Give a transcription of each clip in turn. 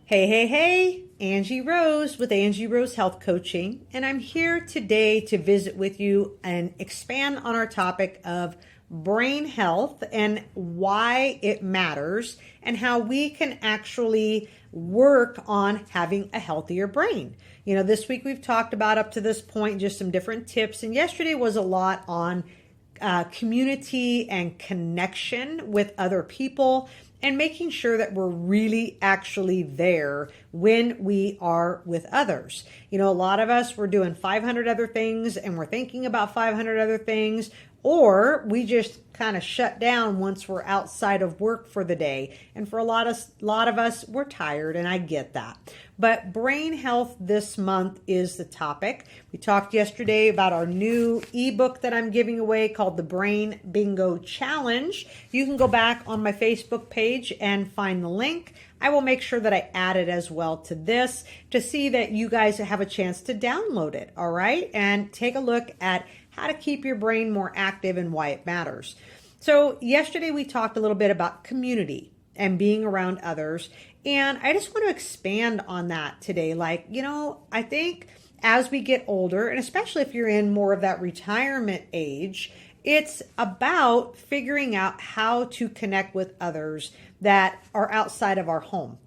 Hey, hey, hey, Angie Rose with Angie Rose Health Coaching, and I'm here today to visit with you and expand on our topic of brain health and why it matters and how we can actually work on having a healthier brain. This week we've talked about up to this point just some different tips, and yesterday was a lot on community and connection with other people and making sure that we're really actually there when we are with others. A lot of us, we're doing 500 other things and we're thinking about 500 other things, or we just kind of shut down once we're outside of work for the day. And for a lot of us, we're tired, and I get that. But brain health this month is the topic. We talked yesterday about our new ebook that I'm giving away called the Brain Bingo Challenge. You can go back on my Facebook page and find the link. I will make sure that I add it as well to this to see that you guys have a chance to download it, all right? And take a look at how to keep your brain more active and why it matters. So yesterday we talked a little bit about community and being around others. And I just want to expand on that today. I think as we get older, and especially if you're in more of that retirement age, it's about figuring out how to connect with others that are outside of our home.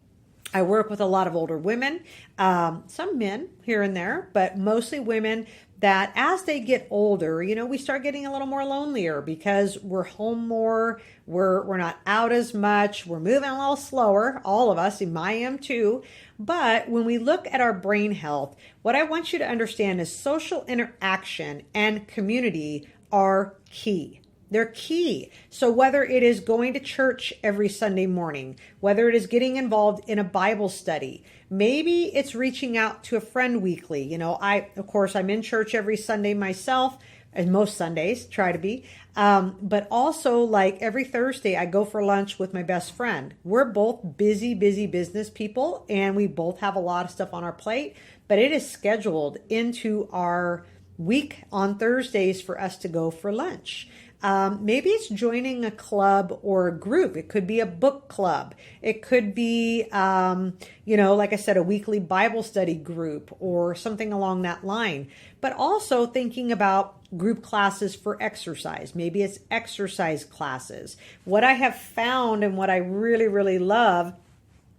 I work with a lot of older women, some men here and there, but mostly women that as they get older, we start getting a little more lonelier because we're home more, we're not out as much, we're moving a little slower, all of us, and I am too. But when we look at our brain health, what I want you to understand is social interaction and community are key. They're key. So whether it is going to church every Sunday morning, whether it is getting involved in a Bible study, maybe it's reaching out to a friend weekly. I'm in church every Sunday myself, and most Sundays try to be. But also like every Thursday, I go for lunch with my best friend. We're both busy business people, and we both have a lot of stuff on our plate, but it is scheduled into our week on Thursdays for us to go for lunch. Maybe it's joining a club or a group. It could be a book club. It could be, like I said, a weekly Bible study group or something along that line. But also thinking about group classes for exercise. Maybe it's exercise classes. What I have found and what I really, really love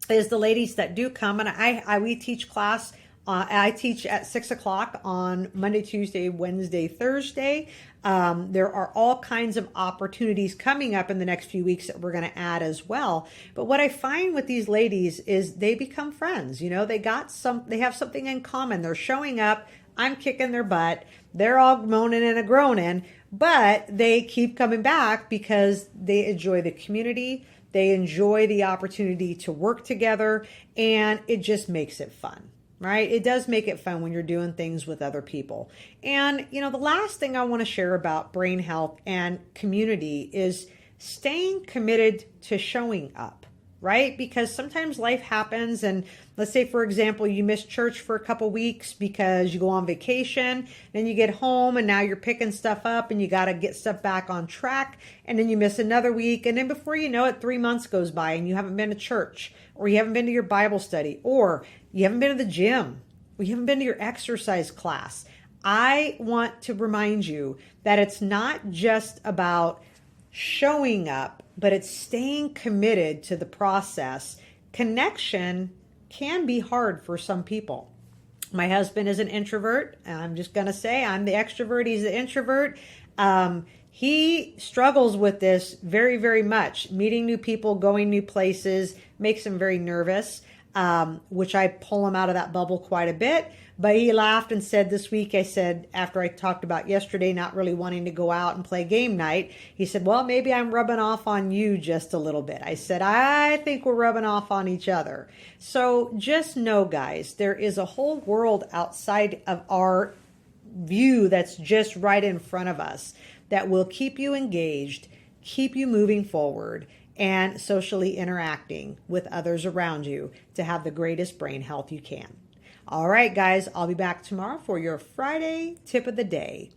is the ladies that do come, and we teach class. I teach at 6 o'clock on Monday, Tuesday, Wednesday, Thursday. There are all kinds of opportunities coming up in the next few weeks that we're going to add as well. But what I find with these ladies is they become friends. They have something in common. They're showing up. I'm kicking their butt. They're all moaning and groaning, but they keep coming back because they enjoy the community. They enjoy the opportunity to work together, and it just makes it fun. Right? It does make it fun when you're doing things with other people. And, the last thing I want to share about brain health and community is staying committed to showing up, right? Because sometimes life happens, and let's say, for example, you miss church for a couple weeks because you go on vacation, then you get home and now you're picking stuff up and you got to get stuff back on track, and then you miss another week, and then before you know it, 3 months goes by and you haven't been to church, or you haven't been to your Bible study, or you haven't been to the gym, or you haven't been to your exercise class. I want to remind you that it's not just about showing up, but it's staying committed to the process. Connection can be hard for some people. My husband is an introvert. I'm just going to say I'm the extrovert. He's the introvert. He struggles with this very, very much. Meeting new people, going new places makes him very nervous, which I pull him out of that bubble quite a bit. But he laughed and said this week, I said, after I talked about yesterday not really wanting to go out and play game night, he said, well, maybe I'm rubbing off on you just a little bit. I said, I think we're rubbing off on each other. So just know, guys, there is a whole world outside of our view that's just right in front of us that will keep you engaged, keep you moving forward, and socially interacting with others around you to have the greatest brain health you can. All right, guys, I'll be back tomorrow for your Friday tip of the day.